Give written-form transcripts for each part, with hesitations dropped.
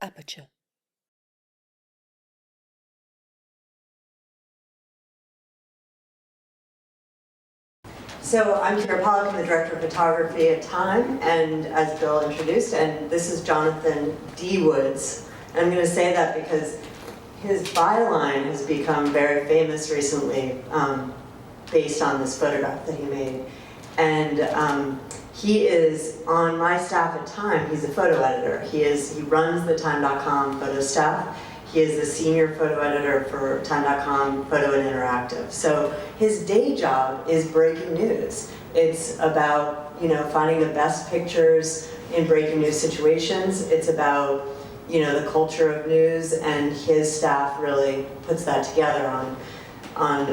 Aperture. So I'm Kira Pollack, I'm the Director of Photography at Time, and as Bill introduced, and this is Jonathan D. Woods. And I'm going to say that because his byline has become very famous recently, based on this photograph that he made. And he is on my staff at Time. He's a photo editor. He runs the Time.com photo staff. He is the senior photo editor for Time.com Photo and Interactive. So his day job is breaking news. It's about, finding the best pictures in breaking news situations. It's about, the culture of news, and his staff really puts that together on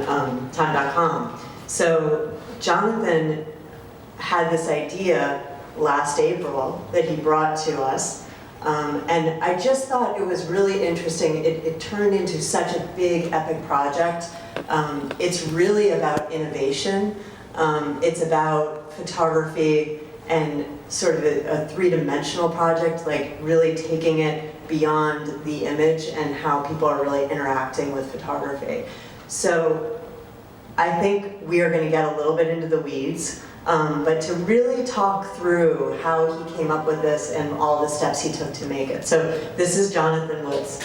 Time.com. So Jonathan had this idea last April that he brought to us. And I just thought it was really interesting. It turned into such a big, epic project. It's really about innovation. It's about photography and sort of a three-dimensional project, like really taking it beyond the image and how people are really interacting with photography. So I think we are going to get a little bit into the weeds. But to really talk through how he came up with this and all the steps he took to make it. So this is Jonathan Woods.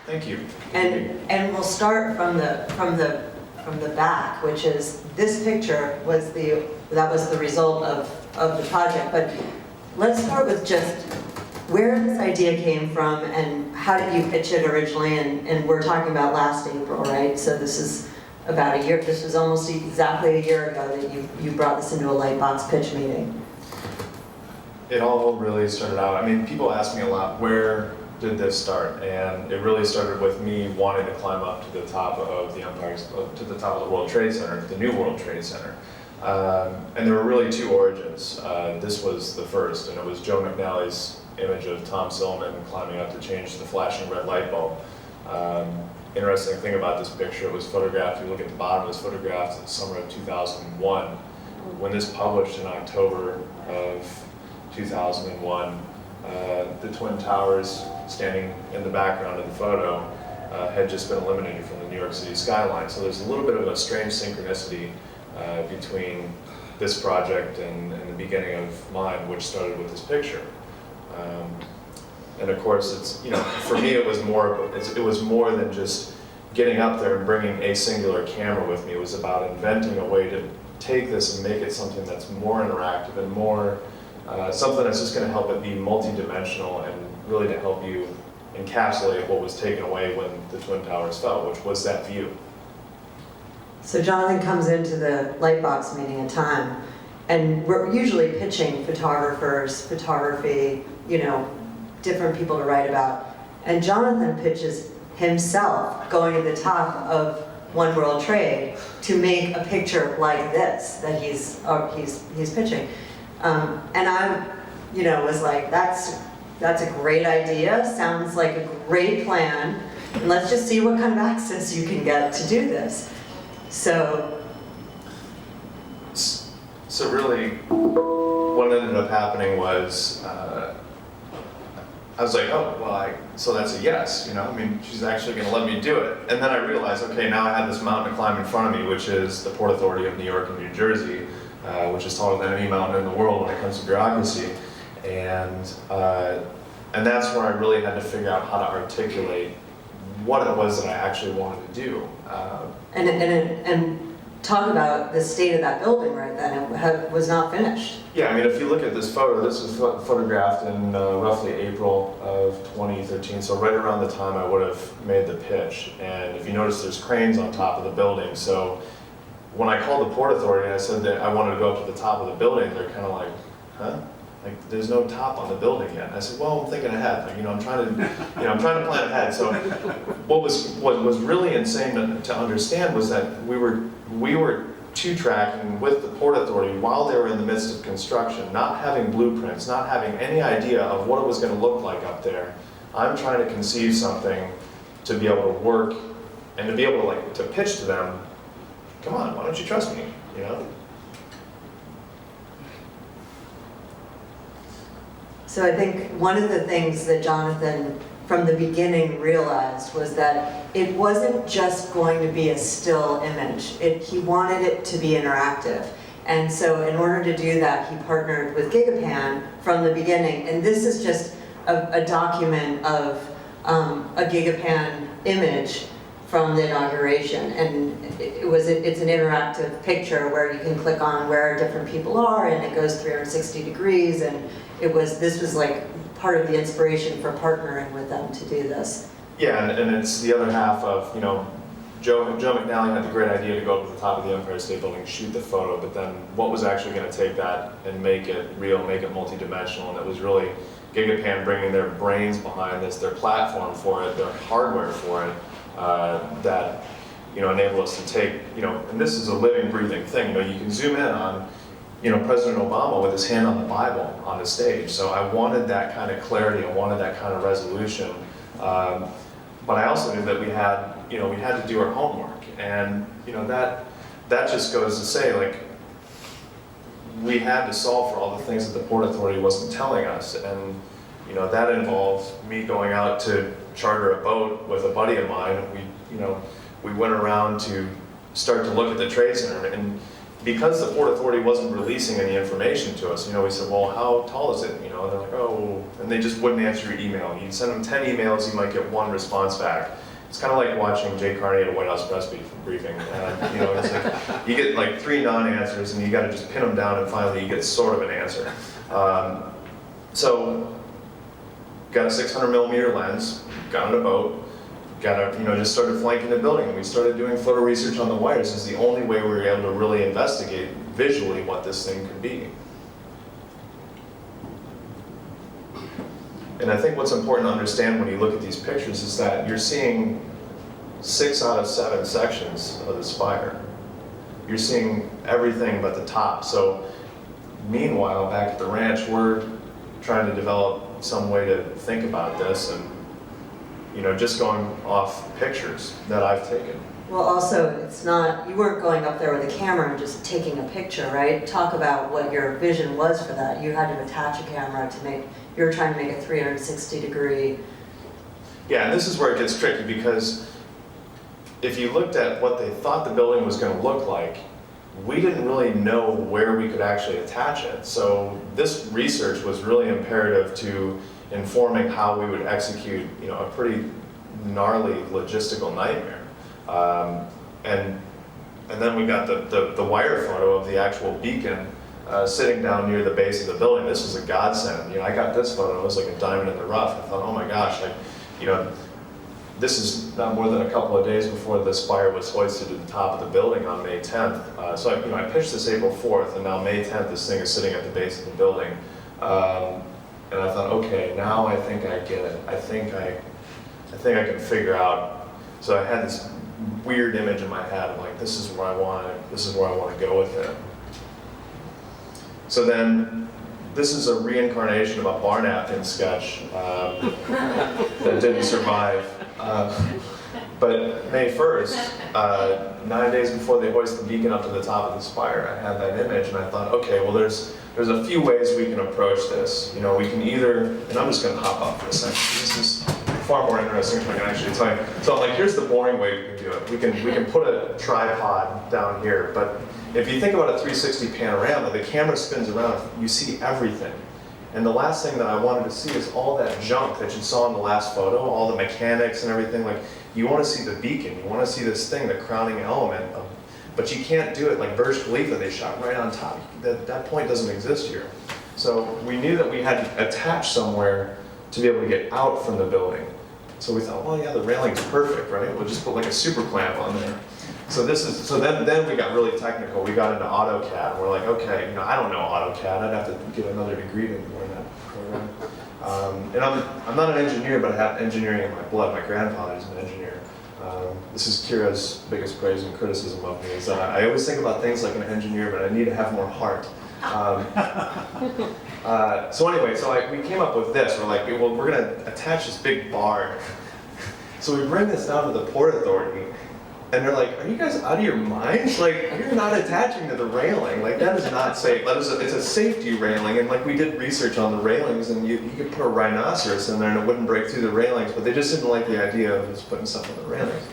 Thank you. And we'll start from the back, which is this picture was the result of the project. But let's start with just where this idea came from and how did you pitch it originally, and we're talking about last April, right? So this is about a year, this was almost exactly a year ago that you brought this into a Lightbox pitch meeting. It all really started out, people ask me a lot, where did this start? And it really started with me wanting to climb up to the top of the Empire, to the top of the World Trade Center, the new World Trade Center. And there were really two origins. This was the first, and it was Joe McNally's image of Tom Silliman climbing up to change the flashing red light bulb. Interesting thing about this picture, it was photographed, if you look at the bottom, it was photographed in the summer of 2001. When this published in October of 2001, the Twin Towers standing in the background of the photo had just been eliminated from the New York City skyline. So there's a little bit of a strange synchronicity between this project and the beginning of mine, which started with this picture. And of course, it's, for me, it was more than just getting up there and bringing a singular camera with me. It was about inventing a way to take this and make it something that's more interactive and more, something that's just going to help it be multi-dimensional and really to help you encapsulate what was taken away when the Twin Towers fell, which was that view. So Jonathan comes into the Lightbox meeting at Time, and we're usually pitching photographers, photography, different people to write about. And Jonathan pitches himself going to the top of One World Trade to make a picture like this that he's pitching. And I, was like, that's a great idea. Sounds like a great plan. And let's just see what kind of access you can get to do this. So really, what ended up happening was, I was like, oh, well, so that's a yes, she's actually going to let me do it. And then I realized, okay, now I have this mountain to climb in front of me, which is the Port Authority of New York and New Jersey, which is taller than any mountain in the world when it comes to bureaucracy. And that's where I really had to figure out how to articulate what it was that I actually wanted to do. And talk about the state of that building right then. It was not finished. Yeah, if you look at this photo, this was photographed in roughly April of 2013, so right around the time I would have made the pitch. And if you notice, there's cranes on top of the building. So when I called the Port Authority and I said that I wanted to go up to the top of the building, they're kind of like, huh? Like, there's no top on the building yet. And I said, well, I'm thinking ahead. I'm trying to plan ahead. So what was really insane to understand was that we were two-tracking with the Port Authority while they were in the midst of construction, not having blueprints, not having any idea of what it was going to look like up there. I'm trying to conceive something to be able to work and to be able to pitch to them. Come on, why don't you trust me? So I think one of the things that Jonathan from the beginning realized was that it wasn't just going to be a still image. He wanted it to be interactive. And so in order to do that, he partnered with Gigapan from the beginning. And this is just a document of a Gigapan image from the inauguration. And it's an interactive picture where you can click on where different people are, and it goes 360 degrees. And this was like part of the inspiration for partnering with them to do this. Yeah, and it's the other half of, Joe McNally had the great idea to go up to the top of the Empire State Building, shoot the photo, but then what was actually going to take that and make it real, make it multidimensional? And it was really Gigapan bringing their brains behind this, their platform for it, their hardware for it, that enabled us to take, and this is a living, breathing thing. You can zoom in on, President Obama with his hand on the Bible on the stage. So I wanted that kind of clarity, I wanted that kind of resolution. But I also knew that we had to do our homework, and that just goes to say, like, we had to solve for all the things that the Port Authority wasn't telling us, and that involved me going out to charter a boat with a buddy of mine, and we went around to start to look at the Trade Center, and because the Port Authority wasn't releasing any information to us, we said, well, how tall is it? And they're like, oh, and they just wouldn't answer your email. You'd send them 10 emails, you might get one response back. It's kind of like watching Jay Carney at a White House press briefing. It's like, you get like 3 non-answers, and you got to just pin them down, and finally you get sort of an answer. So, got a 600 millimeter lens, got on a boat, just started flanking the building, and we started doing photo research on the wires. It's the only way we were able to really investigate visually what this thing could be. And I think what's important to understand when you look at these pictures is that you're seeing 6 out of 7 sections of the spire. You're seeing everything but the top. So meanwhile, back at the ranch, we're trying to develop some way to think about this, and just going off pictures that I've taken. Well, also, you weren't going up there with a camera and just taking a picture, right? Talk about what your vision was for that. You had to attach a camera you were trying to make a 360 degree. Yeah, and this is where it gets tricky, because if you looked at what they thought the building was going to look like, we didn't really know where we could actually attach it. So this research was really imperative to informing how we would execute, a pretty gnarly logistical nightmare. And then we got the wire photo of the actual beacon sitting down near the base of the building. This was a godsend. I got this photo, it was like a diamond in the rough. I thought, oh my gosh, this is not more than a couple of days before the spire was hoisted to the top of the building on May 10th. So I pitched this April 4th, and now May 10th, this thing is sitting at the base of the building. And I thought, okay, now I think I get it. I think I can figure out. So I had this weird image in my head of like, this is where I want to go with it. So then, this is a reincarnation of a bar napkin sketch that didn't survive. But May 1st, 9 days before they hoist the beacon up to the top of the spire, I had that image, and I thought, okay, well, there's a few ways we can approach this. We can either, and I'm just going to hop up for a second. This is far more interesting if I can actually tell you. So I'm like, here's the boring way we can do it. We can put a tripod down here, but if you think about a 360 panorama, the camera spins around, you see everything. And the last thing that I wanted to see is all that junk that you saw in the last photo, all the mechanics and everything. Like, you want to see the beacon, you want to see this thing, the crowning element. But you can't do it like Burj Khalifa, they shot right on top. That point doesn't exist here. So we knew that we had to attach somewhere to be able to get out from the building. So we thought, well, yeah, the railing's perfect, right? We'll just put like a super clamp on there. So then we got really technical. We got into AutoCAD. We're like, okay, I don't know AutoCAD. I'd have to get another degree to learn that program. And I'm not an engineer, but I have engineering in my blood. My grandfather is an engineer. This is Kira's biggest praise and criticism of me, is I always think about things like an engineer, but I need to have more heart. So anyway, we came up with this. We're like, well, we're going to attach this big bar. So we bring this down to the Port Authority, And they're like, are you guys out of your minds? Like, you're not attaching to the railing. Like, that is not safe. It's a safety railing, and like we did research on the railings, and you could put a rhinoceros in there and it wouldn't break through the railings, but they just didn't like the idea of just putting stuff on the railings.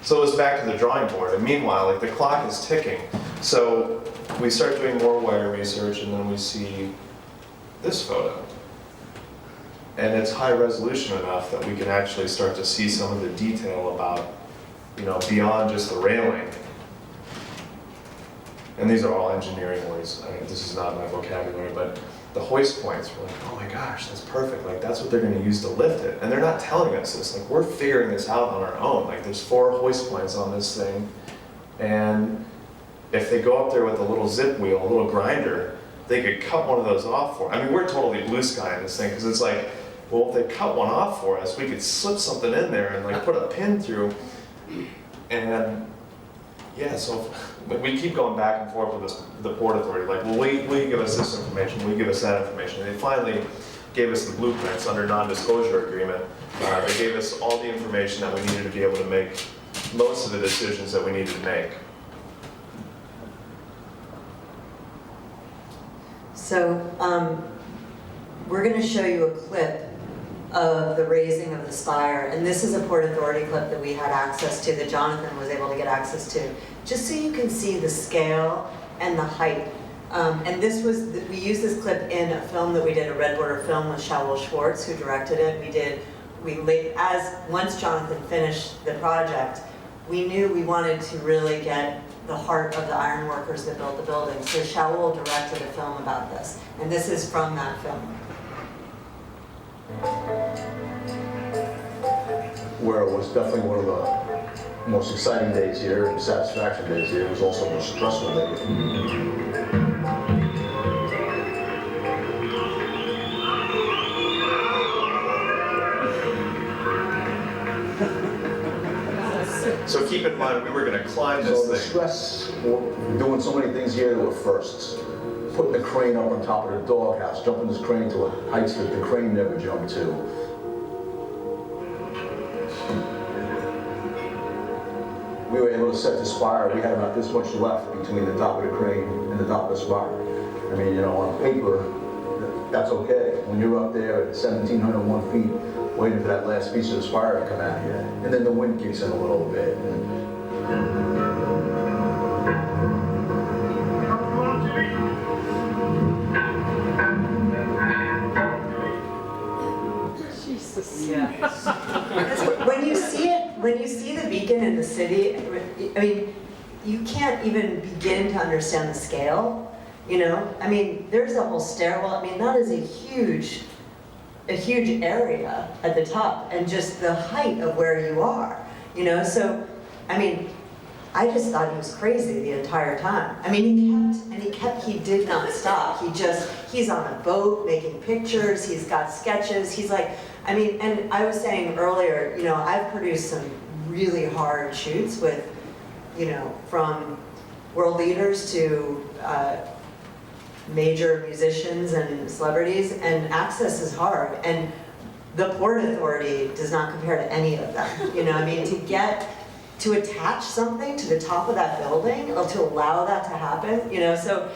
So it was back to the drawing board, and meanwhile, like the clock is ticking. So we start doing more wire research, and then we see this photo. And it's high resolution enough that we can actually start to see some of the detail about, beyond just the railing. And these are all engineering words. I mean, this is not my vocabulary, but the hoist points, we're like, oh my gosh, that's perfect. Like, that's what they're gonna use to lift it. And they're not telling us this. Like, we're figuring this out on our own. Like, there's 4 hoist points on this thing. And if they go up there with a little zip wheel, a little grinder, they could cut one of those off for. I mean, we're totally blue sky in this thing, because it's like, well, if they cut one off for us, we could slip something in there and like put a pin through. And yeah, so we keep going back and forth with the Port Authority, like, well, will you give us this information, will you give us that information? And they finally gave us the blueprints under non-disclosure agreement. They gave us all the information that we needed to be able to make most of the decisions that we needed to make. So we're going to show you a clip of the raising of the spire, and this is a Port Authority clip that we had access to, that Jonathan was able to get access to, just so you can see the scale and the height. And we used this clip in a film that we did, a red border film with Shaul Schwartz, who directed it. Once Jonathan finished the project, we knew we wanted to really get the heart of the iron workers that built the building. So Shaul directed a film about this, and this is from that film. Where it was definitely one of the most exciting days here and satisfaction days here, it was also the most stressful day. So keep in mind, we were going to climb this So the thing. stress, we're doing so many things here that were firsts. Putting the crane up on top of the doghouse, jumping this crane to heights that the crane never jumped to. We were able to set the spire. We had about this much left between the top of the crane and the top of the spire. I mean, on paper, that's okay. When you're up there at 1,701 feet, waiting for that last piece of the spire to come out here, and then the wind kicks in a little bit. Jesus. Yeah. When you see the beacon in the city, I mean, you can't even begin to understand the scale. I mean, there's a whole stairwell. I mean, that is a huge area at the top, and just the height of where you are. So, I mean, I just thought he was crazy the entire time. I mean, he did not stop. He's on a boat making pictures, he's got sketches, he's like, and I was saying earlier, I've produced some really hard shoots with, from world leaders to major musicians and celebrities, and access is hard. And the Port Authority does not compare to any of them. To attach something to the top of that building, or to allow that to happen, so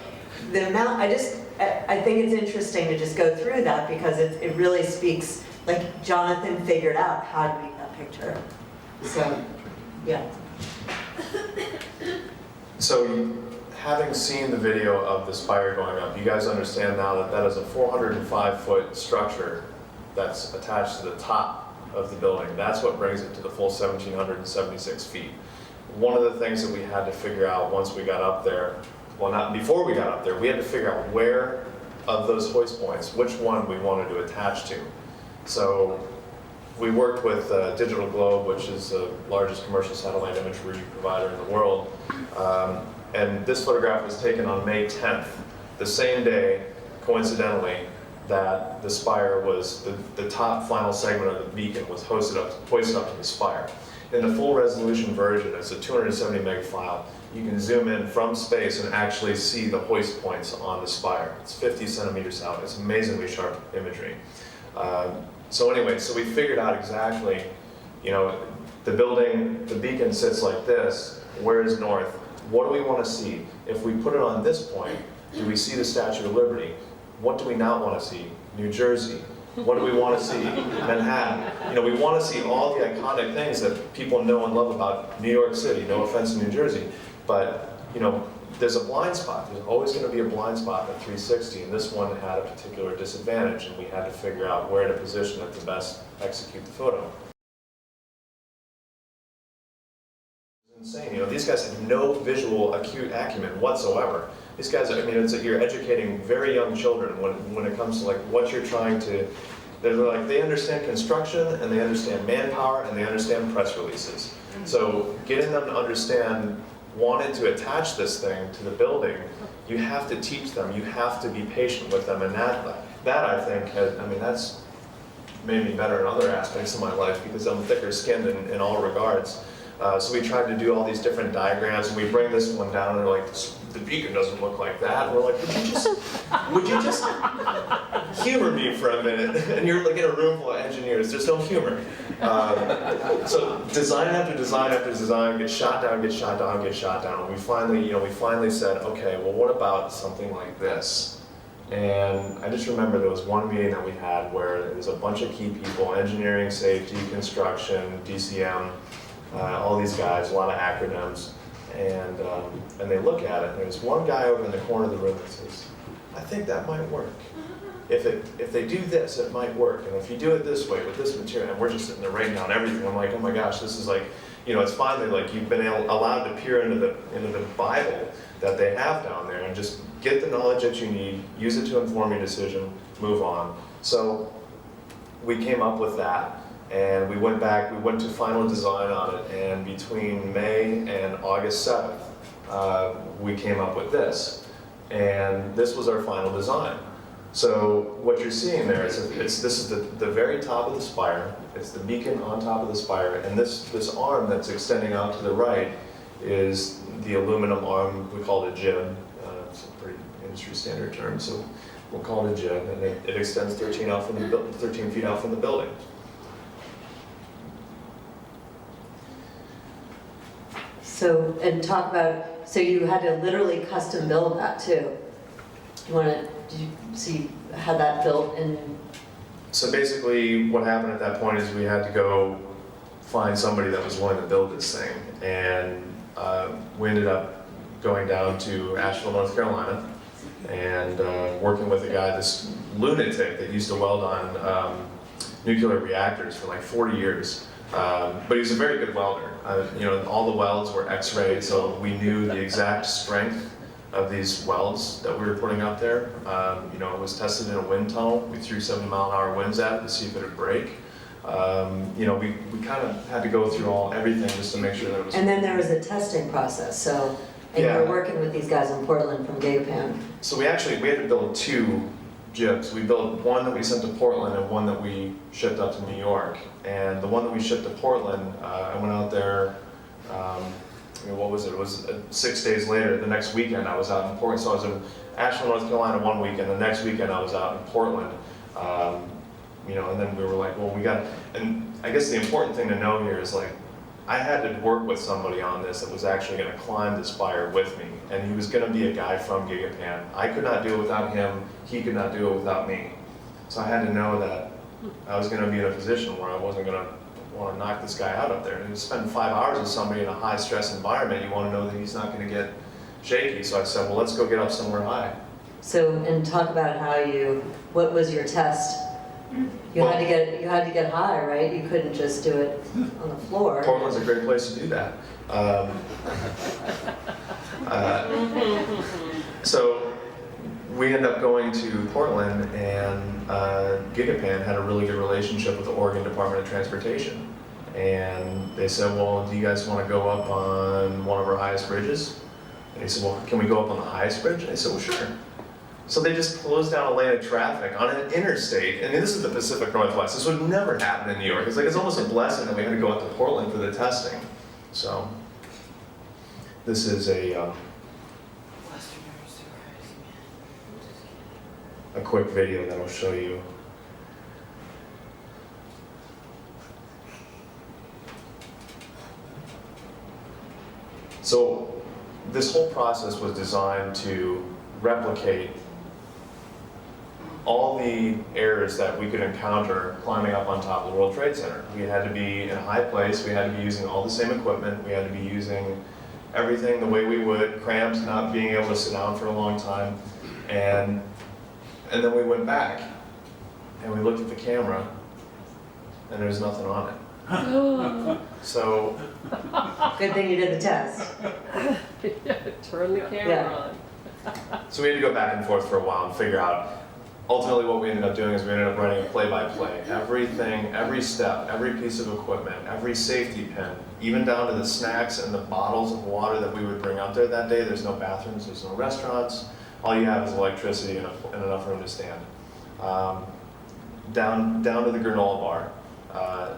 the amount, I think it's interesting to just go through that, because it really speaks, like Jonathan figured out how to make that picture. So, yeah. So having seen the video of the spire going up, you guys understand now that that is a 405-foot structure that's attached to the top of the building. That's what brings it to the full 1,776 feet. One of the things that we had to figure out once we got up there, well, not before we got up there, we had to figure out where of those hoist points, which one we wanted to attach to. So we worked with Digital Globe, which is the largest commercial satellite imagery provider in the world. And this photograph was taken on May 10th, the same day, coincidentally, that the spire was, the top final segment of the beacon was hoisted up to the spire. In the full resolution version, it's a 270 meg file. You can zoom in from space and actually see the hoist points on the spire. It's 50 centimeters out. It's amazingly sharp imagery. So anyway, so we figured out exactly, the the building, the beacon sits like this. Where is north? What do we want to see? If we put it on this point, do we see the Statue of Liberty? What do we not want to see? New Jersey. What do we want to see? Manhattan. You know, we want to see all the iconic things that people know and love about New York City. No offense to New Jersey, but you know, there's a blind spot. There's always going to be a blind spot at 360, and this one had a particular disadvantage, and we had to figure out where to position it to best execute the photo. It's insane. You know, these guys have no visual acumen whatsoever. These guys, I mean, it's like you're educating very young children when it comes to like what you're trying to. They're like, they understand construction and they understand manpower and they understand press releases. So getting them to understand, wanting to attach this thing to the building, you have to teach them. You have to be patient with them, and that I think has, I mean, that's made me better in other aspects of my life because I'm thicker skinned in all regards. So we tried to do all these different diagrams, and we bring this one down, and they're like, the beacon doesn't look like that. And we're like, would you just humor me for a minute? And you're like in a room full of engineers. There's no humor. So design after design after design gets shot down, gets shot down, gets shot down. And we finally said, okay, well, what about something like this? And I just remember there was one meeting that we had where there was a bunch of key people: engineering, safety, construction, DCM. All these guys, a lot of acronyms, and they look at it, and there's one guy over in the corner of the room that says, I think that might work. If they do this, it might work, and if you do it this way, with this material, and we're just sitting there writing down everything. I'm like, oh my gosh, this is like, you know, it's finally like you've been allowed to peer into the Bible that they have down there, and just get the knowledge that you need, use it to inform your decision, move on. So we came up with that. And we went to final design on it, and between May and August 7th, we came up with this. And this was our final design. So what you're seeing there is, this is the very top of the spire. It's the beacon on top of the spire, and this arm that's extending out to the right is the aluminum arm. We call it a jib. It's a pretty industry standard term, so we'll call it a jib, and it extends 13 feet out from the building. So, and talk about, so you had to literally custom build that too. So you had that built in? So basically what happened at that point is we had to go find somebody that was willing to build this thing. And we ended up going down to Asheville, North Carolina, and working with a guy, this lunatic that used to weld on nuclear reactors for like 40 years. But he was a very good welder. You know, all the welds were X-rayed, so we knew the exact strength of these welds that we were putting up there. You know, it was tested in a wind tunnel. We threw 70-mile-an-hour winds at it to see if it would break. You know, we kind of had to go through everything just to make sure that it was. And then there was a testing process. So, and yeah. you were working with these guys in Portland from Gigapan. So we had to build two jibs. We built one that we sent to Portland and one that we shipped up to New York. And the one that we shipped to Portland, I went out there, what was it? It was 6 days later, the next weekend I was out in Portland. So I was in Asheville, North Carolina one weekend, the next weekend I was out in Portland. You know, and then we were like, well, and I guess the important thing to know here is like, I had to work with somebody on this that was actually going to climb the spire with me, and he was going to be a guy from Gigapan. I could not do it without him, he could not do it without me. So I had to know that I was going to be in a position where I wasn't going to want to knock this guy out up there. And to spend 5 hours with somebody in a high stress environment, you want to know that he's not going to get shaky. So I said, well, let's go get up somewhere high. So, and talk about what was your test? You had to get high, right? You couldn't just do it on the floor. Portland's a great place to do that. So we ended up going to Portland, and Gigapan had a really good relationship with the Oregon Department of Transportation. And they said, well, do you guys want to go up on one of our highest bridges? And he said, well, can we go up on the highest bridge? And I said, well, sure. So they just closed down a lane of traffic on an interstate. I mean, this is the Pacific Northwest. This would never happen in New York. It's like, it's almost a blessing that we had to go out to Portland for the testing. So this is a quick video that will show you. So this whole process was designed to replicate all the errors that we could encounter climbing up on top of the World Trade Center. We had to be in a high place, we had to be using all the same equipment, we had to be using everything the way we would, cramped, not being able to sit down for a long time. And then we went back and we looked at the camera and there's nothing on it. So, Good thing you did the test. Turn the camera Yeah. on. so we had to go back and forth for a while and figure out. Ultimately, what we ended up doing is we ended up writing a play-by-play. Everything, every step, every piece of equipment, every safety pin, even down to the snacks and the bottles of water that we would bring out there that day. There's no bathrooms, there's no restaurants. All you have is electricity and enough room to stand. Down to the granola bar,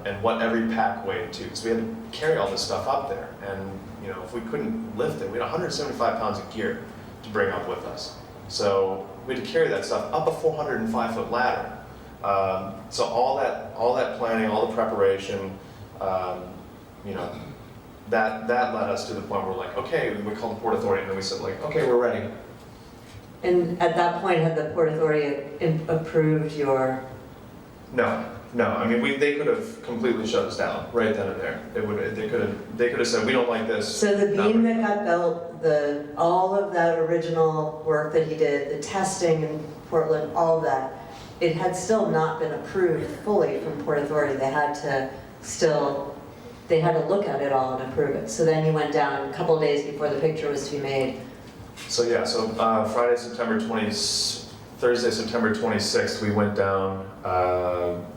and what every pack weighed too. So we had to carry all this stuff up there. And if we couldn't lift it, we had 175 pounds of gear to bring up with us. So we had to carry that stuff up a 405-foot ladder. So all that planning, all the preparation, that led us to the point where we're like, okay, we called the Port Authority and then we said like, okay, we're ready. And at that point, had the Port Authority approved your, No. I mean, they could have completely shut us down right then and there. They could have said, we don't like this. so the beam that got built, all of that original work that he did, the testing in Portland, all of that, it had still not been approved fully from Port Authority. They had to look at it all and approve it. So then you went down a couple of days before the picture was to be made. So yeah, Thursday, September 26th, we went down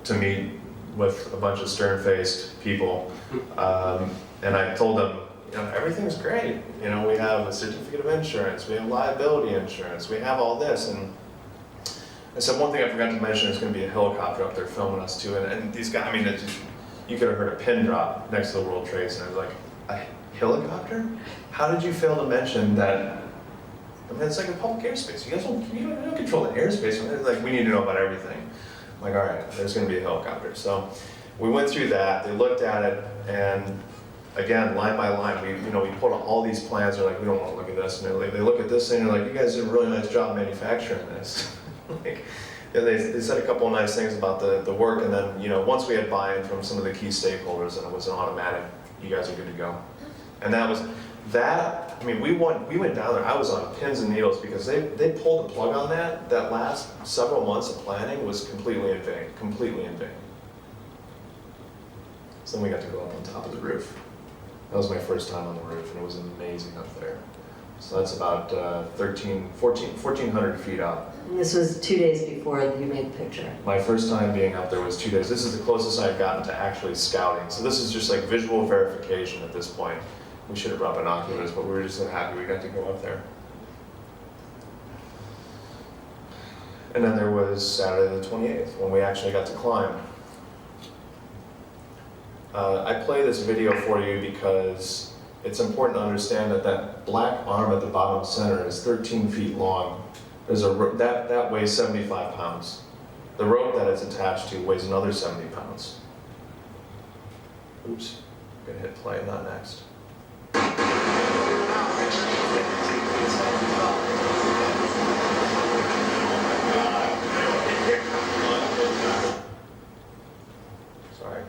to meet with a bunch of stern-faced people, and I told them, everything's great. We have a certificate of insurance, we have liability insurance, we have all this, and I said one thing I forgot to mention is going to be a helicopter up there filming us too, and these guys, I mean, you could have heard a pin drop next to the World Trade Center. I was like, a helicopter? How did you fail to mention that? I mean, it's like a public airspace. You guys don't control the airspace. They're like, we need to know about everything. I'm like, all right, there's going to be a helicopter. So we went through that. They looked at it, and again, line by line, we pulled out all these plans. They're like, we don't want to look at this. And they look at this thing, and they're like, you guys did a really nice job manufacturing this. They said a couple of nice things about the work, and then once we had buy-in from some of the key stakeholders, and it was an automatic, you guys are good to go. And that was that. I mean, we went down there. I was on pins and needles because they pulled the plug on that. That last several months of planning was completely in vain. So then we got to go up on top of the roof. That was my first time on the roof, and it was amazing up there. So that's about 1,400 feet up. And this was 2 days before you made the picture. My first time being up there was 2 days. This is the closest I've gotten to actually scouting. So this is just like visual verification at this point. We should have brought binoculars, but we were just so happy we got to go up there. And then there was Saturday the 28th, when we actually got to climb. I play this video for you because it's important to understand that black arm at the bottom center is 13 feet long. There's that weighs 75 pounds. The rope that it's attached to weighs another 70 pounds. Oops, I'm gonna hit play, not next. Sorry.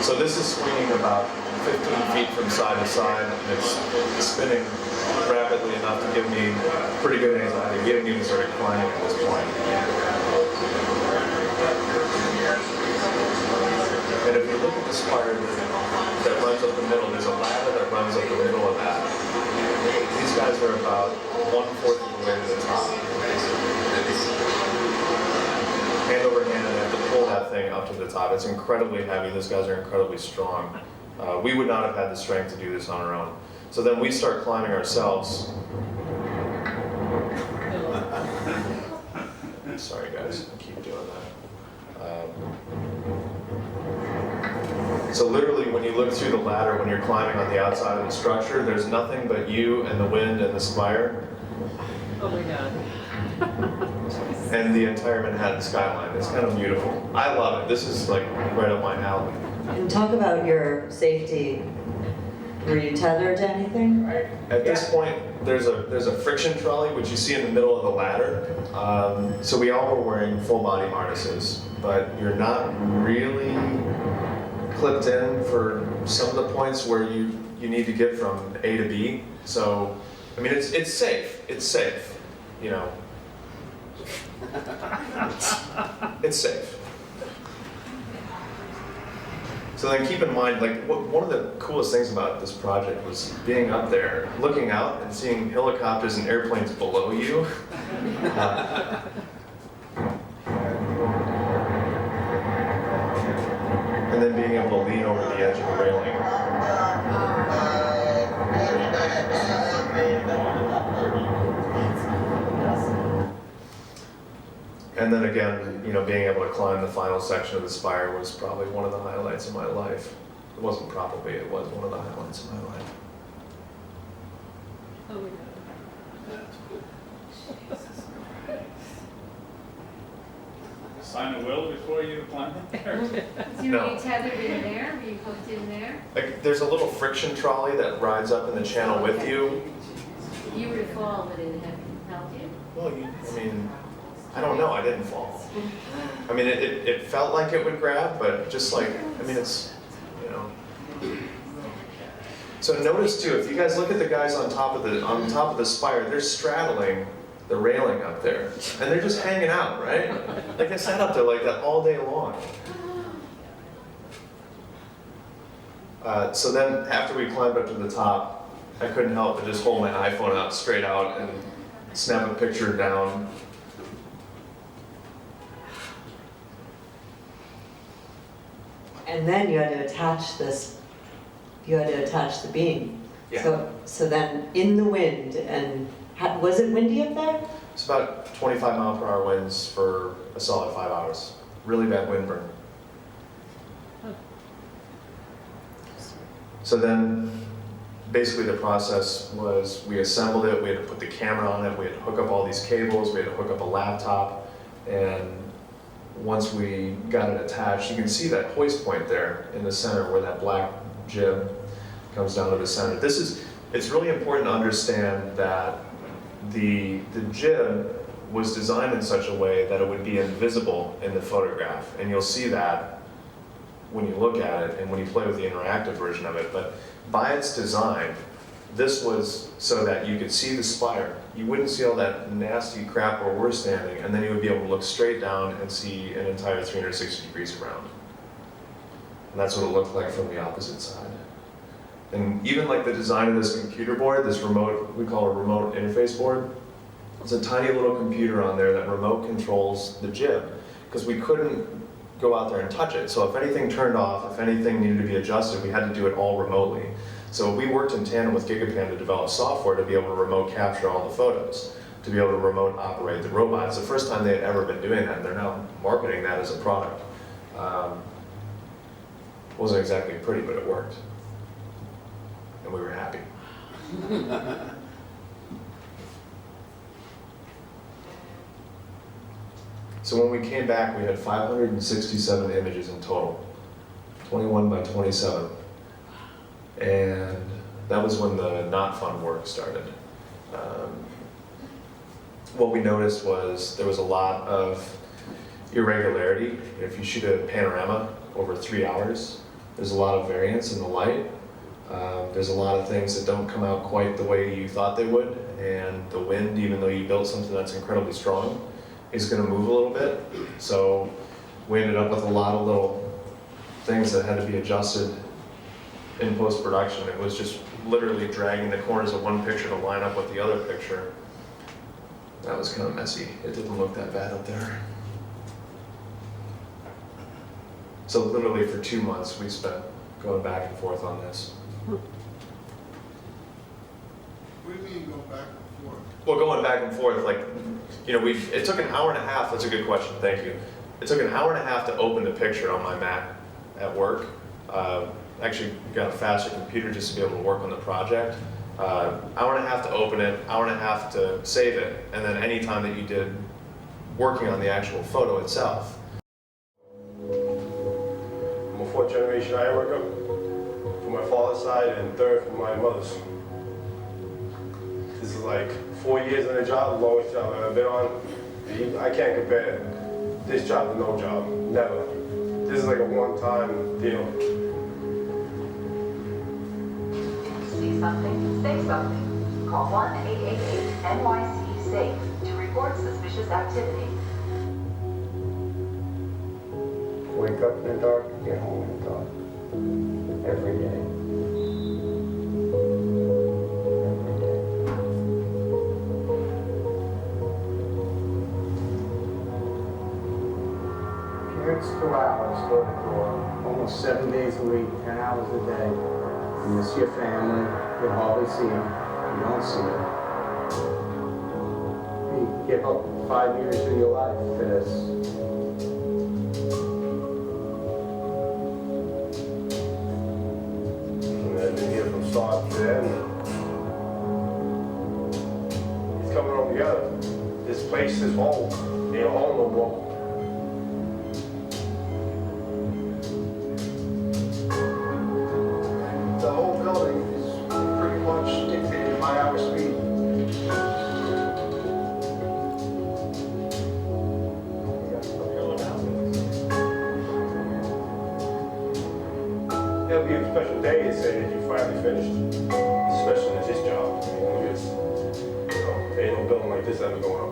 So this is swinging about 15 feet from side to side, and it's spinning rapidly enough to give me pretty good anxiety. We haven't even started climbing at this point. And if you look at the spire that runs up the middle, there's a ladder that runs up the middle of that. These guys are about 1/4 of the way to the top. Hand over hand, they have to pull that thing up to the top. It's incredibly heavy. Those guys are incredibly strong. We would not have had the strength to do this on our own. So then we start climbing ourselves. Sorry guys, I keep doing that. So literally when you look through the ladder, when you're climbing on the outside of the structure, there's nothing but you and the wind and the spire. Oh my God. And the entire Manhattan skyline. It's kind of beautiful. I love it. This is like right up my alley. And talk about your safety. Were you tethered to anything? At this point, there's a friction trolley, which you see in the middle of the ladder. So we all were wearing full body harnesses, but you're not really clipped in for some of the points where you need to get from A to B. So, I mean, it's safe. It's safe, you know. It's safe. So then keep in mind, like, one of the coolest things about this project was being up there, looking out and seeing helicopters and airplanes below you. And then being able to lean over the edge of the railing. And then again, you know, being able to climb the final section of the spire was probably one of the highlights of my life. It wasn't probably, it was one of the highlights of my life. Oh my God. Sign a will before you climb it? So were No. you tethered in there? Were you hooked in there? Like, there's a little friction trolley that rides up in the channel with you. You were to fall, but it had helped you? Well, I mean, I don't know, I didn't fall. I mean, it felt like it would grab, but just like, I mean, it's, you know. So notice too, if you guys look at the guys on top of the spire, they're straddling the railing up there, and they're just hanging out, right? Like they sat up there like that all day long. So then after we climbed up to the top, I couldn't help but just hold my iPhone out straight out and snap a picture down. And then you had to attach this, you had to attach the beam. Yeah. So then in the wind, and was it windy up there? It's about 25 mile per hour winds for a solid 5 hours. Really bad wind burn. So then, basically the process was we assembled it, we had to put the camera on it, we had to hook up all these cables, we had to hook up a laptop, and once we got it attached, you can see that hoist point there in the center where that black jib comes down to the center. It's really important to understand that the jib was designed in such a way that it would be invisible in the photograph, and you'll see that when you look at it and when you play with the interactive version of it. But by its design, this was so that you could see the spire. You wouldn't see all that nasty crap where we're standing, and then you would be able to look straight down and see an entire 360 degrees around. And that's what it looked like from the opposite side. And even like the design of this computer board, this remote, we call a remote interface board, it's a tiny little computer on there that remote controls the jib, because we couldn't go out there and touch it. So if anything turned off, if anything needed to be adjusted, we had to do it all remotely. So we worked in tandem with GigaPan to develop software to be able to remote capture all the photos, to be able to remote operate the robot. It's the first time they had ever been doing that, and they're now marketing that as a product. Wasn't exactly pretty, but it worked. And we were happy. So when we came back, we had 567 images in total, 21 by 27. And that was when the not fun work started. What we noticed was there was a lot of irregularity. If you shoot a panorama over 3 hours, there's a lot of variance in the light. There's a lot of things that don't come out quite the way you thought they would, and the wind, even though you built something that's incredibly strong, is going to move a little bit. So we ended up with a lot of little things that had to be adjusted in post-production. It was just literally dragging the corners of one picture to line up with the other picture. That was kind of messy. It didn't look that bad up there. So literally for 2 months we spent going back and forth on this. What do you mean go back and forth? Well, going back and forth, like, you know, it took an hour and a half. That's a good question, thank you. It took an hour and a half to open the picture on my Mac at work. Actually got a faster computer just to be able to work on the project. Hour and a half to open it, hour and a half to save it, and then any time that you did working on the actual photo itself. Before fourth generation iron worker from my father's side and third from my mother's. This is like 4 years on the job, the longest job I've ever been on. I can't compare this job to no job, never. This is like a one-time deal. See something? Say something. Call 1-888-NYC-SAFE to report suspicious activity. Wake up in the dark, get home in the dark. Every day. Every day. Parents go out, door to door, almost 7 days a week, 10 hours a day. You miss your family, you hardly see them, you don't see them. You give up 5 years of your life for this. And I've been here from start to end. It's coming all together. This place is home. Ain't home no more. The whole building is pretty much dictated by our speed. It'll be a special day to say that you finally finished. Especially in this job. I mean, it's, there ain't no building like this ever going up.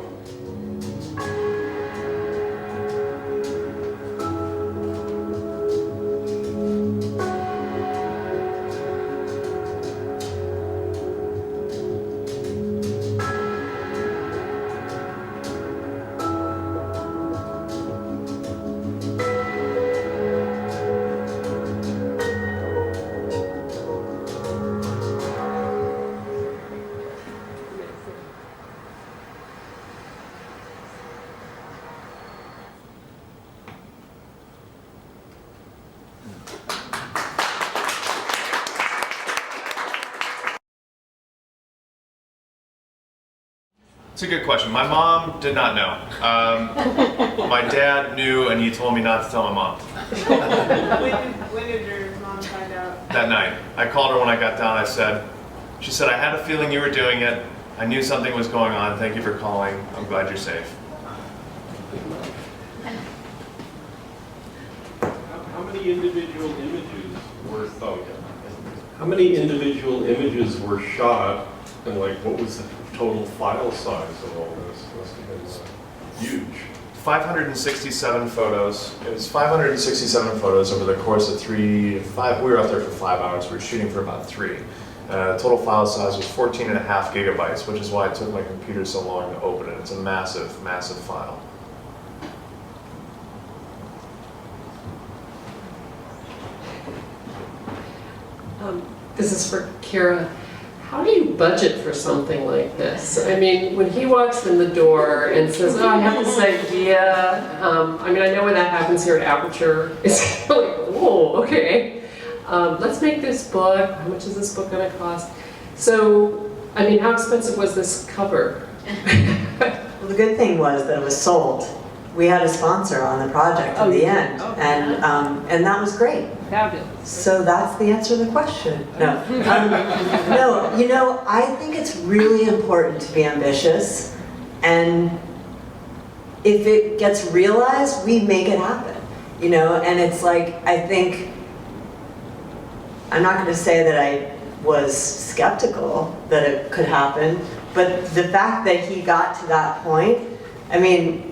It's a good question. My mom did not know. My dad knew, and he told me not to tell my mom. When did your mom find out? That night. I called her when I got down. She said, I had a feeling you were doing it. I knew something was going on. Thank you for calling. I'm glad you're safe. How many individual images were, how many individual images were shot, and like what was the total file size of all this? Must have been huge. 567 photos. It was 567 photos over the course of 3 to 5. We were out there for 5 hours. We were shooting for about 3. Total file size was 14.5 gigabytes, which is why it took my computer so long to open it. It's a massive, massive file. This is for Kira. How do you budget for something like this? I mean, when he walks in the door and says, oh, I have this idea, I mean, I know when that happens here at Aperture, it's like, oh, okay. Let's make this book. How much is this book going to cost? So, I mean, how expensive was this cover? Well, the good thing was that it was sold. We had a sponsor on the project in the end, and that was great. Fabulous. So that's the answer to the question. No, no. You know, I think it's really important to be ambitious, and if it gets realized, we make it happen. You know, and it's like, I think, I'm not going to say that I was skeptical that it could happen, but the fact that he got to that point, I mean,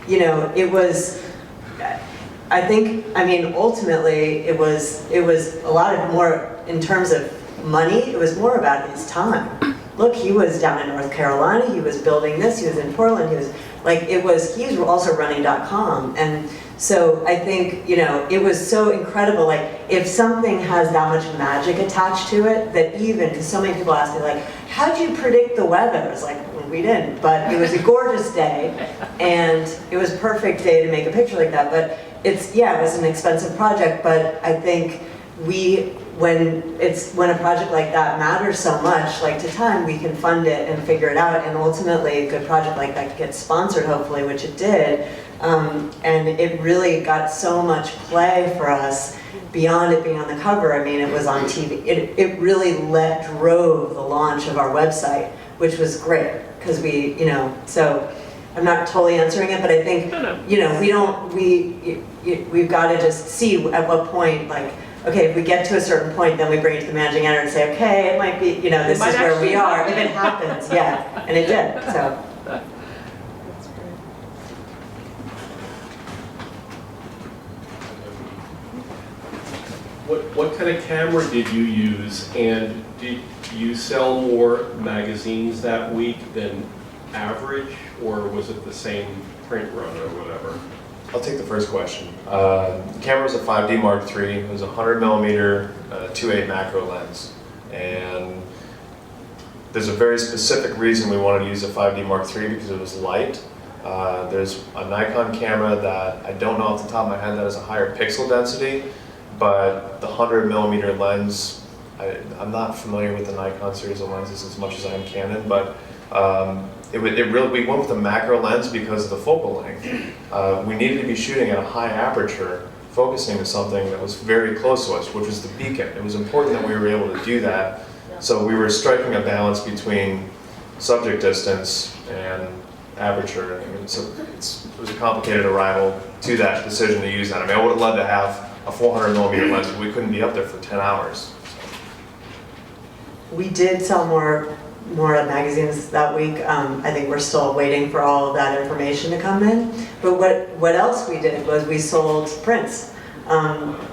you know, it was, I think, I mean, ultimately, it was a lot of more, in terms of money, it was more about his time. Look, he was down in North Carolina, he was building this, he was in Portland, he was, like, he was also running .com, and so I think, you know, it was so incredible, like, if something has that much magic attached to it, that even, because so many people ask me, like, how'd you predict the weather? It's like, well, we didn't, but it was a gorgeous day, and it was a perfect day to make a picture like that, but it's, yeah, it was an expensive project, but I think when a project like that matters so much, like to time, we can fund it and figure it out, and ultimately a good project like that gets sponsored, hopefully, which it did, and it really got so much play for us beyond it being on the cover, I mean, it was on TV. It really drove the launch of our website, which was great, because we, you know, so I'm not totally answering it, but I think, you know, we've got to just see at what point, like, okay, if we get to a certain point, then we bring it to the managing editor and say, okay, it might be, you know, this is where we are, if it happens, yeah, and it did, so. What kind of camera did you use, and did you sell more magazines that week than average, or was it the same print run or whatever? I'll take the first question. The camera was a 5D Mark III. It was a 100mm 2.8 macro lens, and there's a very specific reason we wanted to use a 5D Mark III, because it was light. There's a Nikon camera that I don't know off the top of my head that has a higher pixel density, but the 100mm lens, I'm not familiar with the Nikon series of lenses as much as I am Canon, but we went with a macro lens because of the focal length. We needed to be shooting at a high aperture, focusing to something that was very close to us, which was the beacon. It was important that we were able to do that. So we were striking a balance between subject distance and aperture. I mean, so it was a complicated arrival to that decision to use that. I mean, I would have loved to have a 400mm lens, but we couldn't be up there for 10 hours. We did sell more magazines that week. I think we're still waiting for all of that information to come in. But what else we did was we sold prints.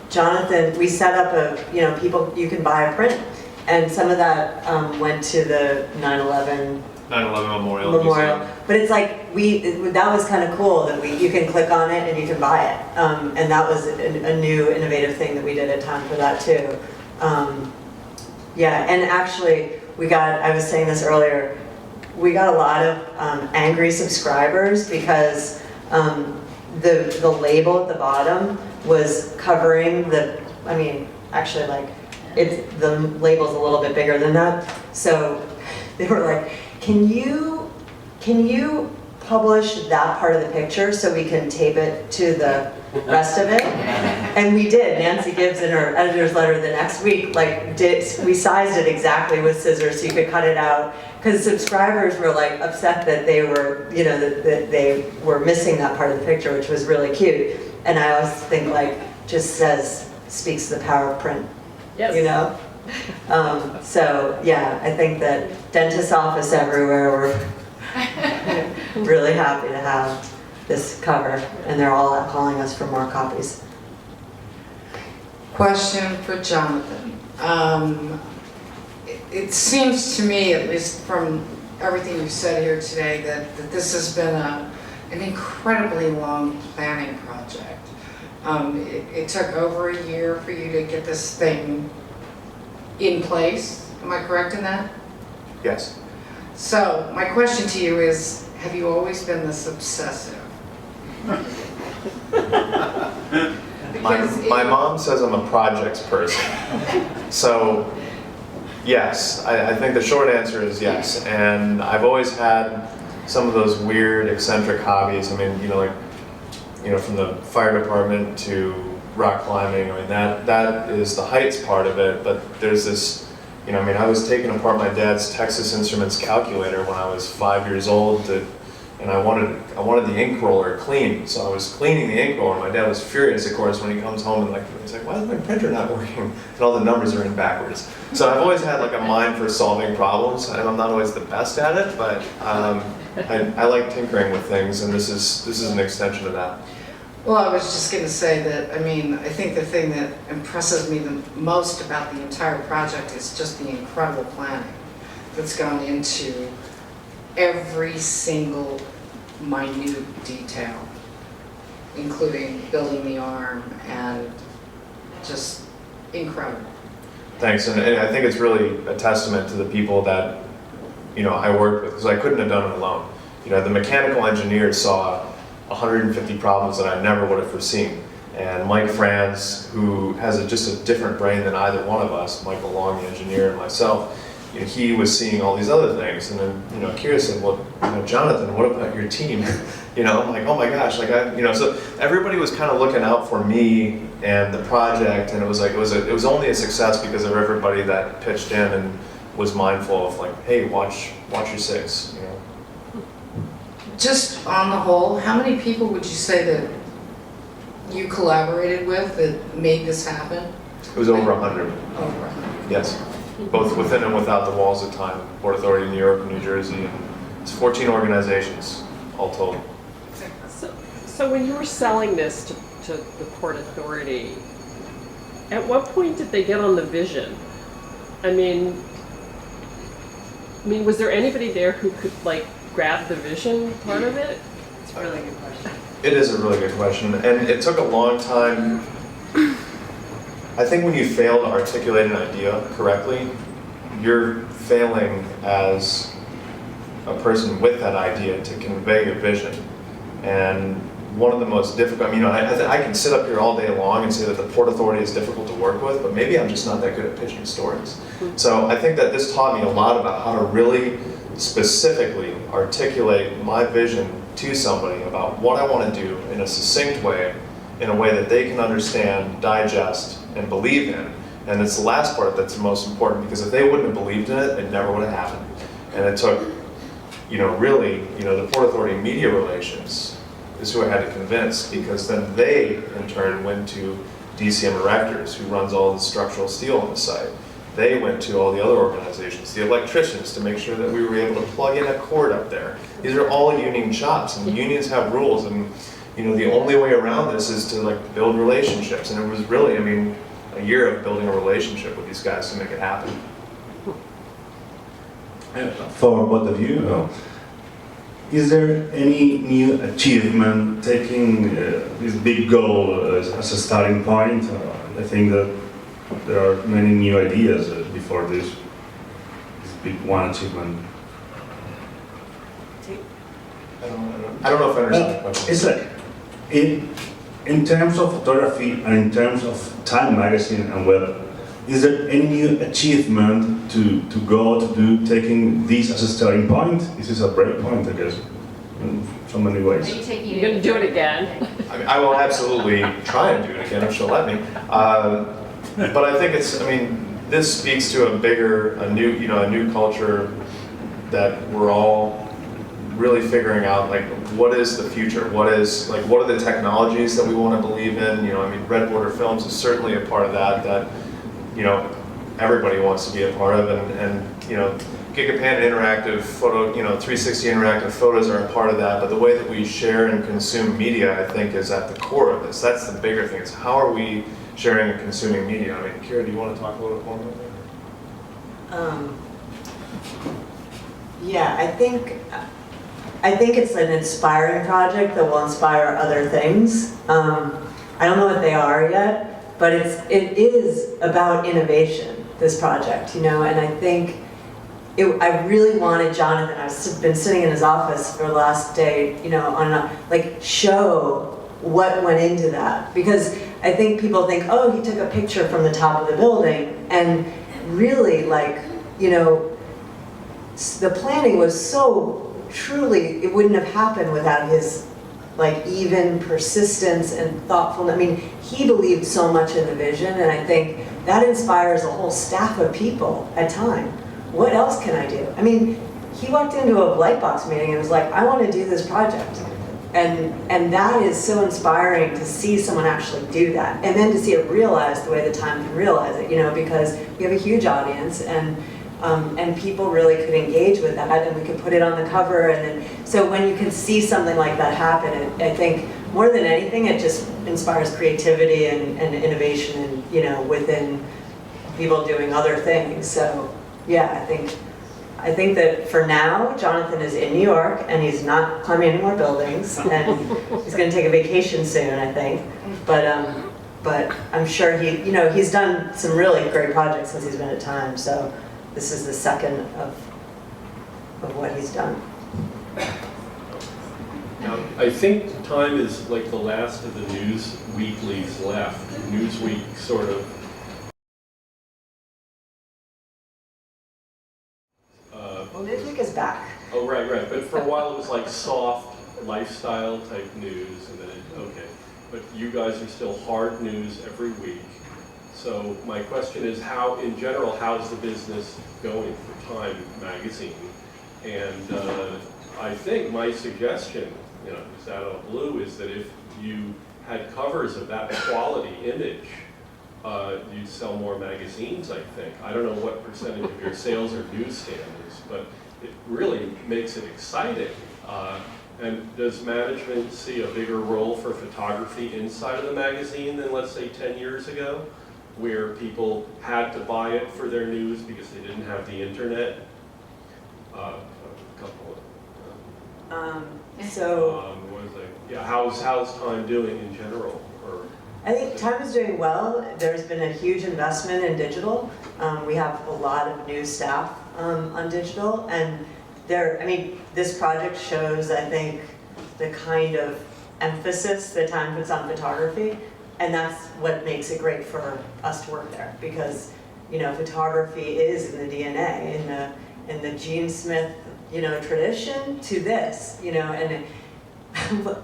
Jonathan, we set up you can buy a print, and some of that went to the 9/11 Memorial. Museum. But it's like that was kind of cool that you can click on it and you can buy it, and that was a new innovative thing that we did at time for that too. Yeah, and actually I was saying this earlier, we got a lot of angry subscribers because the label at the bottom was covering actually like the label's a little bit bigger than that. So they were like, can you publish that part of the picture so we can tape it to the rest of it? And we did. Nancy Gibbs in her editor's letter the next week, we sized it exactly with scissors so you could cut it out, because subscribers were like upset that they were, that they were missing that part of the picture, which was really cute. And I always think speaks to the power of print. Yes. So yeah, I think that dentist office everywhere, we're really happy to have this cover, and they're all calling us for more copies. Question for Jonathan. It seems to me, at least from everything you've said here today, that this has been an incredibly long planning project. It took over a year for you to get this thing in place. Am I correct in that? Yes. So my question to you is, have you always been this obsessive? My mom says I'm a projects person. So yes, I think the short answer is yes. And I've always had some of those weird, eccentric hobbies. I mean, from the fire department to rock climbing. I mean, that is the heights part of it. But there's this, I was taking apart my dad's Texas Instruments calculator when I was 5 years old, and I wanted the ink roller clean. So I was cleaning the ink roller. My dad was furious, of course, when he comes home and he's like, "Why is my printer not working?" And all the numbers are in backwards. So I've always had a mind for solving problems, and I'm not always the best at it, but I like tinkering with things, and this is an extension of that. Well, I was just going to say that, I think the thing that impresses me the most about the entire project is just the incredible planning that's gone into every single minute detail, including building the arm, and just incredible. Thanks, and I think it's really a testament to the people that I worked with, because I couldn't have done it alone. The mechanical engineers saw 150 problems that I never would have foreseen. And Mike Franz, who has just a different brain than either one of us, Michael Long, the engineer, and myself, he was seeing all these other things, and then Kira said, well, Jonathan, what about your team? I'm like, oh my gosh, like so everybody was kind of looking out for me and the project, and it was like it was only a success because of everybody that pitched in and was mindful of like, hey, watch your six. Just on the whole, how many people would you say that you collaborated with that made this happen? It was over 100. Over 100. Yes, both within and without the walls at time. Port Authority in New York and New Jersey, and it's 14 organizations all told. So when you were selling this to the Port Authority, at what point did they get on the vision? I mean, was there anybody there who could like grab the vision part of it? It's a really good question. It is a really good question, and it took a long time. I think when you fail to articulate an idea correctly, you're failing as a person with that idea to convey your vision. And one of the most difficult, I can sit up here all day long and say that the Port Authority is difficult to work with, but maybe I'm just not that good at pitching stories. So I think that this taught me a lot about how to really specifically articulate my vision to somebody about what I want to do in a succinct way, in a way that they can understand, digest, and believe in. And it's the last part that's the most important, because if they wouldn't have believed in it, it never would have happened. And it took, really, the Port Authority media relations is who I had to convince, because then they, in turn, went to DCM Erectors, who runs all the structural steel on the site. They went to all the other organizations, the electricians, to make sure that we were able to plug in a cord up there. These are all union shops, and unions have rules, and the only way around this is to like build relationships. And it was really, a year of building a relationship with these guys to make it happen. For both of you, is there any new achievement taking this big goal as a starting point? I think that there are many new ideas before this big one achievement. I don't know if I understand the question. It's like, in terms of photography and in terms of Time magazine and web, is there any new achievement to go to do, taking this as a starting point? This is a break point, I guess, in so many ways. You're going to do it again? I will absolutely try and do it again if she'll let me. But I think this speaks to a new culture that we're all really figuring out, like, what is the future? What are the technologies that we want to believe in? Red Border Films is certainly a part of that everybody wants to be a part of, and Gigapan interactive photo, 360 interactive photos are a part of that, but the way that we share and consume media, I think, is at the core of this. That's the bigger thing, is how are we sharing and consuming media? Kira, do you want to talk a little bit more about that? Yeah, I think it's an inspiring project that will inspire other things. I don't know what they are yet, but it is about innovation, this project, and I think I really wanted Jonathan, I've been sitting in his office for the last day, show what went into that. Because I think people think, oh, he took a picture from the top of the building, and really, the planning was so truly, it wouldn't have happened without his even persistence and thoughtfulness. He believed so much in the vision, and I think that inspires a whole staff of people at Time. What else can I do? He walked into a Lightbox meeting and was like, I want to do this project. And that is so inspiring to see someone actually do that. And then to see it realized the way that Time can realize it, because we have a huge audience, and people really could engage with that, and we could put it on the cover. And then, so when you can see something like that happen, I think more than anything, it just inspires creativity and innovation, and within people doing other things. So yeah, I think that for now, Jonathan is in New York, and he's not climbing any more buildings, and he's going to take a vacation soon, I think. But I'm sure he's done some really great projects since he's been at Time. So this is the second of what he's done. I think Time is like the last of the news weeklies left. Newsweek sort of Oh, right. But for a while it was like soft lifestyle type news, and then okay. But you guys are still hard news every week. So my question is, how, in general, how's the business going for Time magazine? And I think my suggestion, just out of the blue, is that if you had covers of that quality image, you'd sell more magazines, I think. I don't know what percentage of your sales are newsstands, but it really makes it exciting. And does management see a bigger role for photography inside of the magazine than, let's say, 10 years ago, where people had to buy it for their news because they didn't have the internet? A couple of, what is it? Yeah, how's Time doing in general? Or I think Time is doing well. There's been a huge investment in digital. We have a lot of new staff on digital, and this project shows, I think, the kind of emphasis that Time puts on photography, and that's what makes it great for us to work there, because photography is in the DNA, in the Gene Smith tradition to this, and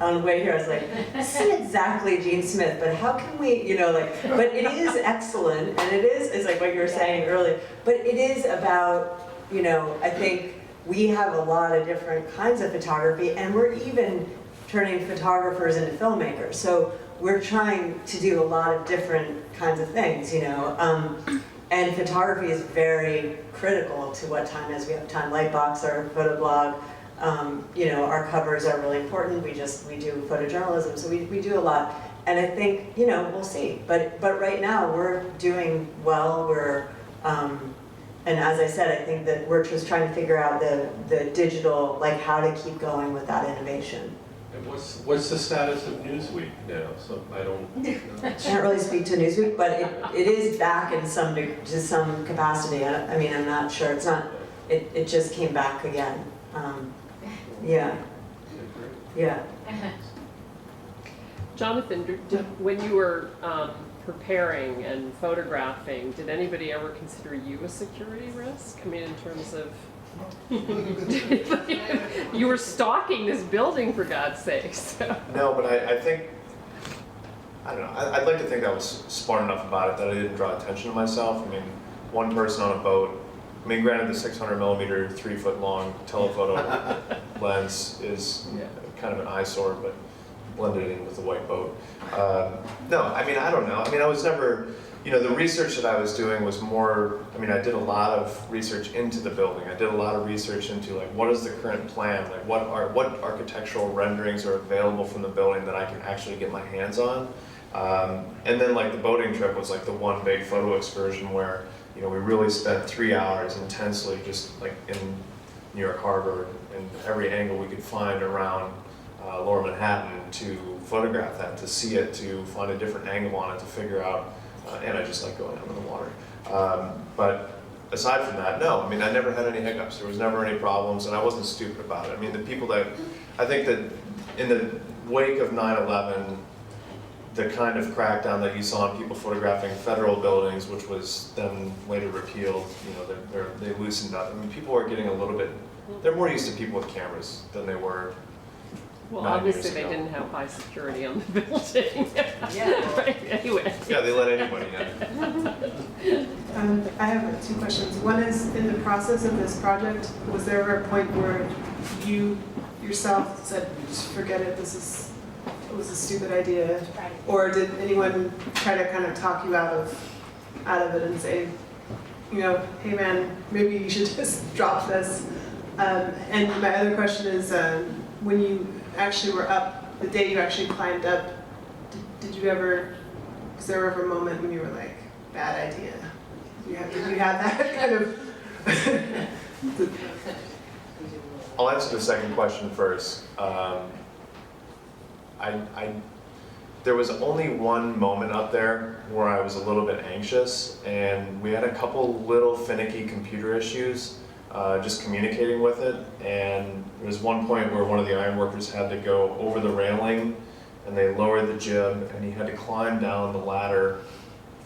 on the way here I was like, this isn't exactly Gene Smith, but how can we, but it is excellent, and it's like what you were saying earlier, but it is about, I think we have a lot of different kinds of photography, and we're even turning photographers into filmmakers. So we're trying to do a lot of different kinds of things, and photography is very critical to what Time is. We have Time Lightbox, our photo blog. Our covers are really important. We do photojournalism, so we do a lot. And I think, we'll see. But right now we're doing well. And as I said, I think that we're just trying to figure out the digital, like how to keep going with that innovation. And what's the status of Newsweek now? So I can't really speak to Newsweek, but it is back in some capacity. I'm not sure. It's not. It just came back again. Yeah. Jonathan, when you were preparing and photographing, did anybody ever consider you a security risk? I mean, in terms of you were stalking this building, for God's sake. So. No, but I think, I don't know, I'd like to think I was smart enough about it that I didn't draw attention to myself. I mean, one person on a boat, granted the 600mm, 3-foot-long telephoto lens is kind of an eyesore, but blended in with the white boat. No, I don't know. I was never, the research that I was doing was more, I did a lot of research into the building. I did a lot of research into what is the current plan, what architectural renderings are available from the building that I can actually get my hands on. And then the boating trip was the one big photo excursion where we really spent 3 hours intensely just in New York Harbor and every angle we could find around Lower Manhattan to photograph that, to see it, to find a different angle on it, to figure out, and I just like going out in the water. But aside from that, no, I never had any hiccups. There was never any problems, and I wasn't stupid about it. The people that, I think that in the wake of 9/11, the kind of crackdown that you saw on people photographing federal buildings, which was then later repealed, they loosened up. People are getting a little bit, they're more used to people with cameras than they were. Well, obviously they didn't have high security on the building. Right, anyway. Yeah, they let anybody in. I have 2 questions. One is, in the process of this project, was there ever a point where you yourself said, just forget it, it was a stupid idea? Or did anyone try to kind of talk you out of it and say, hey man, maybe you should just drop this? And my other question is, when you actually were up, the day you actually climbed up, did you ever, was there ever a moment when you were like, bad idea? Did you have that kind of? I'll answer the second question first. There was only one moment up there where I was a little bit anxious, and we had a couple little finicky computer issues just communicating with it, and there was one point where one of the ironworkers had to go over the railing, and they lowered the jib, and he had to climb down the ladder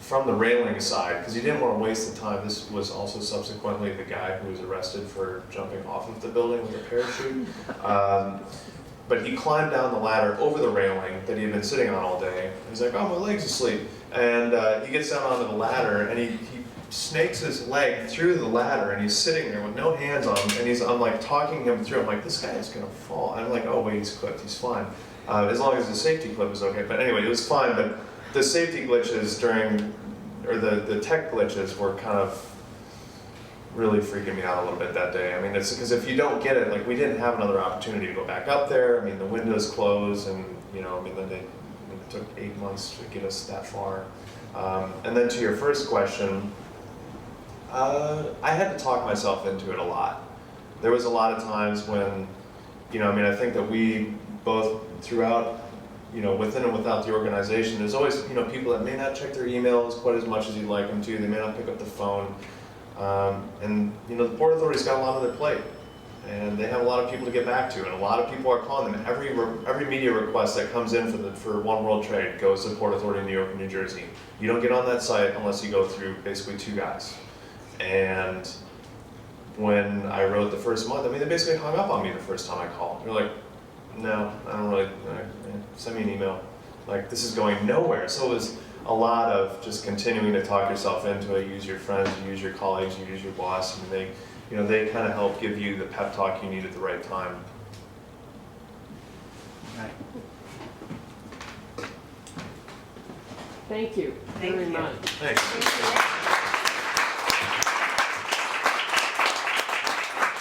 from the railing side, because he didn't want to waste the time. This was also subsequently the guy who was arrested for jumping off of the building with a parachute. But he climbed down the ladder over the railing that he had been sitting on all day. He's like, oh, my leg's asleep. And he gets down onto the ladder and he snakes his leg through the ladder and he's sitting there with no hands on him. And I'm like talking him through. I'm like, this guy is going to fall. And I'm like, oh, wait, he's clipped. He's fine. As long as the safety clip is okay. But anyway, it was fine. But the safety glitches or the tech glitches were kind of really freaking me out a little bit that day. I mean, it's because if you don't get it, like we didn't have another opportunity to go back up there. I mean, the windows closed and, you know, I mean, then it took 8 months to get us that far. And then to your first question, I had to talk myself into it a lot. There was a lot of times when, you know, I mean, I think that we both throughout, you know, within and without the organization, there's always, you know, people that may not check their emails quite as much as you'd like them to. They may not pick up the phone. And, you know, the Port Authority's got a lot on their plate. And they have a lot of people to get back to. And a lot of people are calling them. Every media request that comes in for One World Trade goes to the Port Authority of New York and New Jersey. You don't get on that site unless you go through basically 2 guys. And when I wrote the first month, I mean, they basically hung up on me the first time I called. They're like, no, I don't really, send me an email. Like, this is going nowhere. So it was a lot of just continuing to talk yourself into it, use your friends, use your colleagues, you use your boss, and they, you know, they kind of help give you the pep talk you need at the right time. Right. Thank you very much. Thanks.